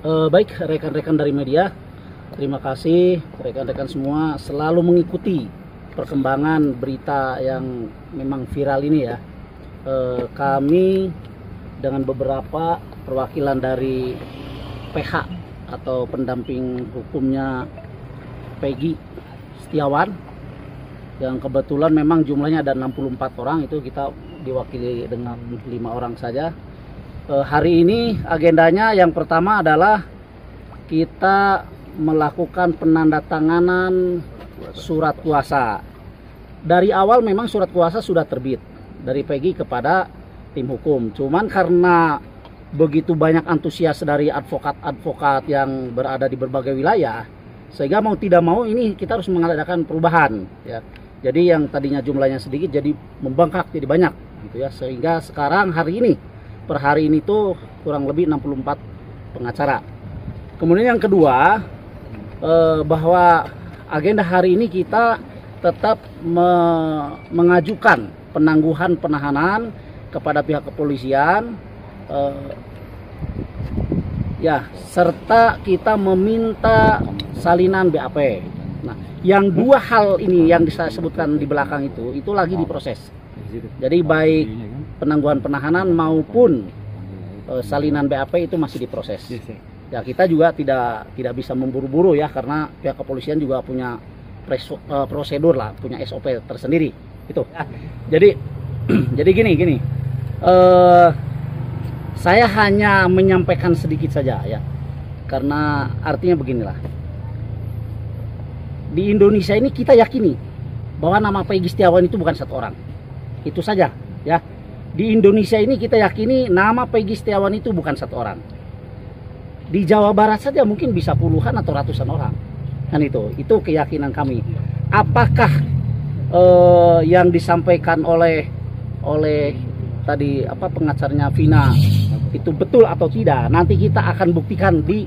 Baik rekan-rekan dari media, terima kasih rekan-rekan semua selalu mengikuti perkembangan berita yang memang viral ini ya. Kami dengan beberapa perwakilan dari PH atau pendamping hukumnya Peggy Setiawan yang kebetulan memang jumlahnya ada 64 orang, itu kita diwakili dengan 5 orang saja. Hari ini agendanya yang pertama adalah kita melakukan penandatanganan surat kuasa. Dari awal memang surat kuasa sudah terbit dari Peggy kepada tim hukum. Cuman karena begitu banyak antusias dari advokat-advokat yang berada di berbagai wilayah, sehingga mau tidak mau ini kita harus mengadakan perubahan ya. Jadi yang tadinya jumlahnya sedikit jadi membengkak jadi banyak gitu ya. Sehingga sekarang hari ini per hari ini tuh kurang lebih 64 pengacara. Kemudian yang kedua, bahwa agenda hari ini kita tetap mengajukan penangguhan penahanan kepada pihak kepolisian, ya, serta kita meminta salinan BAP. Nah, yang dua hal ini yang saya sebutkan di belakang itu lagi diproses. Jadi baik penangguhan penahanan maupun salinan BAP itu masih diproses. Ya, kita juga tidak bisa memburu-buru ya, karena pihak kepolisian juga punya prosedur lah, punya SOP tersendiri itu. Jadi jadi gini. Saya hanya menyampaikan sedikit saja ya, karena artinya beginilah. Di Indonesia ini kita yakini bahwa nama Peggy Setiawan itu bukan satu orang. Itu saja ya. Di Indonesia ini kita yakini nama Peggy Setiawan itu bukan satu orang. Di Jawa Barat saja mungkin bisa puluhan atau ratusan orang. Kan itu keyakinan kami. Apakah yang disampaikan oleh tadi pengacaranya Vina itu betul atau tidak? Nanti kita akan buktikan di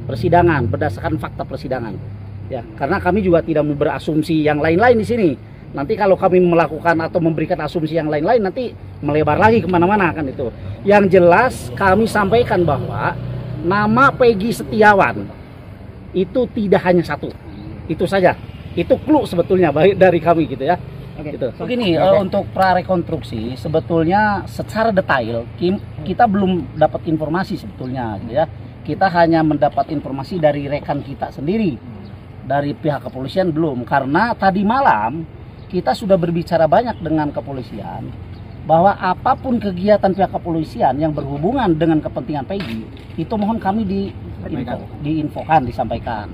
persidangan berdasarkan fakta persidangan. Ya, karena kami juga tidak mau berasumsi yang lain-lain di sini. Nanti kalau kami melakukan atau memberikan asumsi yang lain-lain, nanti melebar lagi kemana-mana kan itu. Yang jelas kami sampaikan bahwa nama Peggy Setiawan itu tidak hanya satu. Itu saja. Itu clue sebetulnya dari kami gitu ya. Gitu. Begini, untuk prarekonstruksi sebetulnya secara detail kita belum dapat informasi sebetulnya gitu ya. Kita hanya mendapat informasi dari rekan kita sendiri. Dari pihak kepolisian belum, karena tadi malam kita sudah berbicara banyak dengan kepolisian bahwa apapun kegiatan pihak kepolisian yang berhubungan dengan kepentingan Peggy itu mohon kami disampaikan.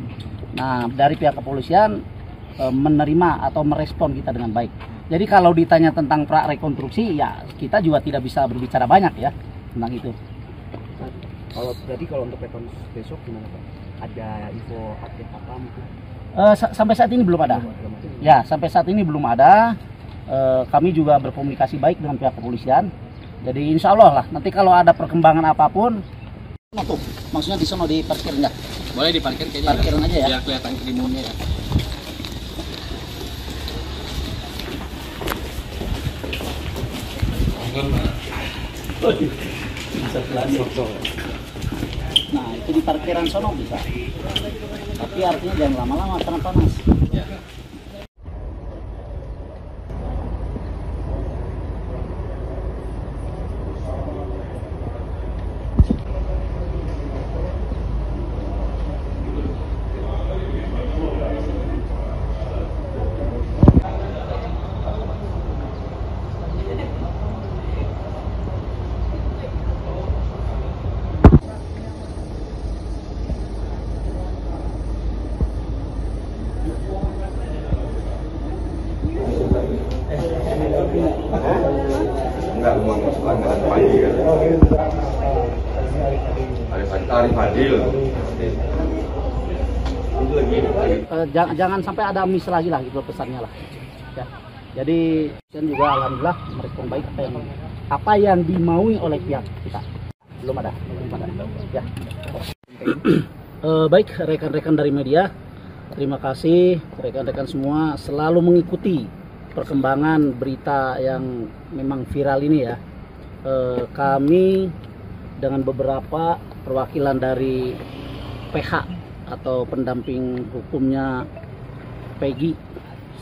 Nah, dari pihak kepolisian menerima atau merespon kita dengan baik. Jadi kalau ditanya tentang prarekonstruksi ya kita juga tidak bisa berbicara banyak ya tentang itu. Kalau untuk rekonstruksi besok gimana Pak? Ada info update apa mungkin? Sampai saat ini belum ada. Ya, sampai saat ini belum ada. Kami juga berkomunikasi baik dengan pihak kepolisian. Jadi insya Allah lah, nanti kalau ada perkembangan apapun, maksudnya di sana diparkir nggak? Boleh diparkir kayaknya. Parkiran aja ya. Biar kelihatan kerimunnya ya. Nah, itu di parkiran sono bisa. Tapi artinya jangan lama-lama karena panas. Ya. Enggak mau masuk anggaran pagi kan? Tarif adil. Jangan sampai ada miss lagi lah gitu pesannya lah. Ya. Jadi dan juga alhamdulillah merespon baik apa yang dimaui oleh pihak kita. Belum ada. Ya. Baik rekan-rekan dari media, terima kasih rekan-rekan semua selalu mengikuti perkembangan berita yang memang viral ini ya. Kami dengan beberapa perwakilan dari PH atau pendamping hukumnya Peggy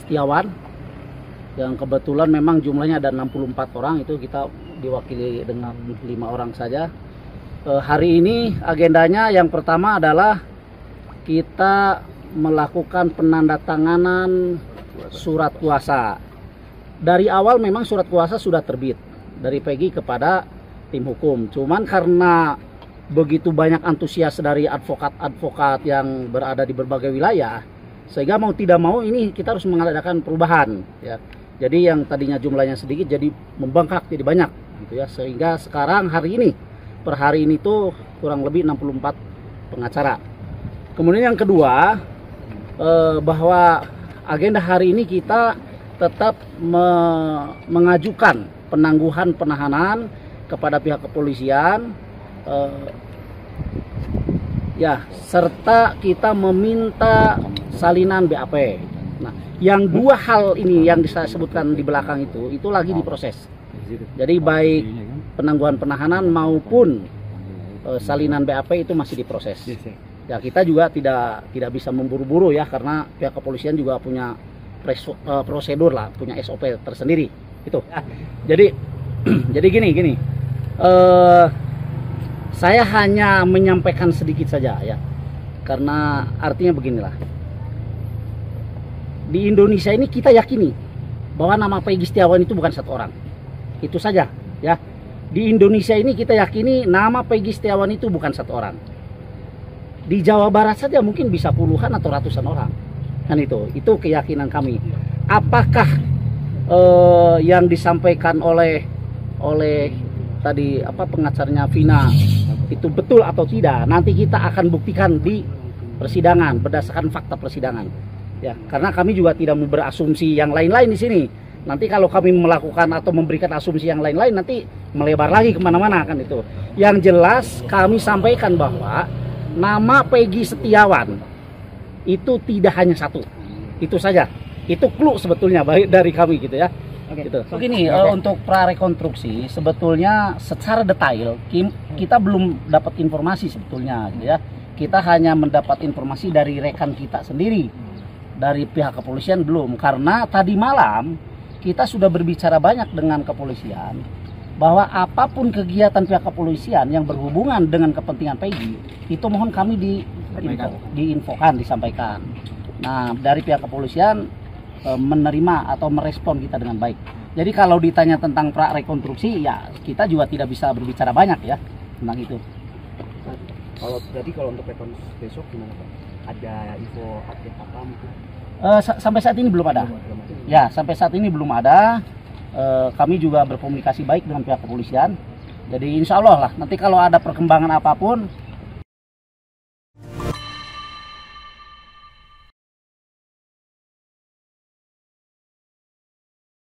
Setiawan, yang kebetulan memang jumlahnya ada 64 orang, itu kita diwakili dengan 5 orang saja. Hari ini agendanya yang pertama adalah kita melakukan penandatanganan surat kuasa. Dari awal memang surat kuasa sudah terbit dari Peggy kepada tim hukum. Cuman karena begitu banyak antusias dari advokat-advokat yang berada di berbagai wilayah, sehingga mau tidak mau ini kita harus mengadakan perubahan, ya. Jadi yang tadinya jumlahnya sedikit jadi membengkak jadi banyak, gitu ya. Sehingga sekarang hari ini per hari ini tuh kurang lebih 64 pengacara. Kemudian yang kedua, bahwa agenda hari ini kita tetap mengajukan penangguhan penahanan kepada pihak kepolisian, ya, serta kita meminta salinan BAP. Nah, yang dua hal ini yang saya sebutkan di belakang itu lagi diproses. Jadi baik penangguhan penahanan maupun salinan BAP itu masih diproses. Ya, kita juga tidak bisa memburu-buru ya, karena pihak kepolisian juga punya prosedur lah, punya SOP tersendiri. Itu. Jadi jadi gini. Saya hanya menyampaikan sedikit saja ya, karena artinya beginilah. Di Indonesia ini kita yakini bahwa nama Peggy Setiawan itu bukan satu orang. Itu saja ya. Di Indonesia ini kita yakini nama Peggy Setiawan itu bukan satu orang. Di Jawa Barat saja mungkin bisa puluhan atau ratusan orang. Kan itu keyakinan kami. Apakah yang disampaikan oleh tadi pengacaranya Vina itu betul atau tidak? Nanti kita akan buktikan di persidangan berdasarkan fakta persidangan. Ya, karena kami juga tidak mau berasumsi yang lain-lain di sini. Nanti kalau kami melakukan atau memberikan asumsi yang lain-lain, nanti melebar lagi kemana-mana kan itu. Yang jelas kami sampaikan bahwa nama Peggy Setiawan itu tidak hanya satu. Itu saja. Itu clue sebetulnya baik dari kami gitu ya. Gitu. Begini, untuk prarekonstruksi sebetulnya secara detail kita belum dapat informasi sebetulnya gitu ya. Kita hanya mendapat informasi dari rekan kita sendiri. Dari pihak kepolisian belum, karena tadi malam kita sudah berbicara banyak dengan kepolisian bahwa apapun kegiatan pihak kepolisian yang berhubungan dengan kepentingan Peggy itu mohon kami disampaikan. Nah, dari pihak kepolisian menerima atau merespon kita dengan baik. Jadi kalau ditanya tentang prarekonstruksi ya kita juga tidak bisa berbicara banyak ya tentang itu. Kalau untuk rekonstruksi besok gimana Pak? Ada info update apa mungkin? Sampai saat ini belum ada. Ya, sampai saat ini belum ada. Kami juga berkomunikasi baik dengan pihak kepolisian. Jadi insya Allah lah nanti kalau ada perkembangan apapun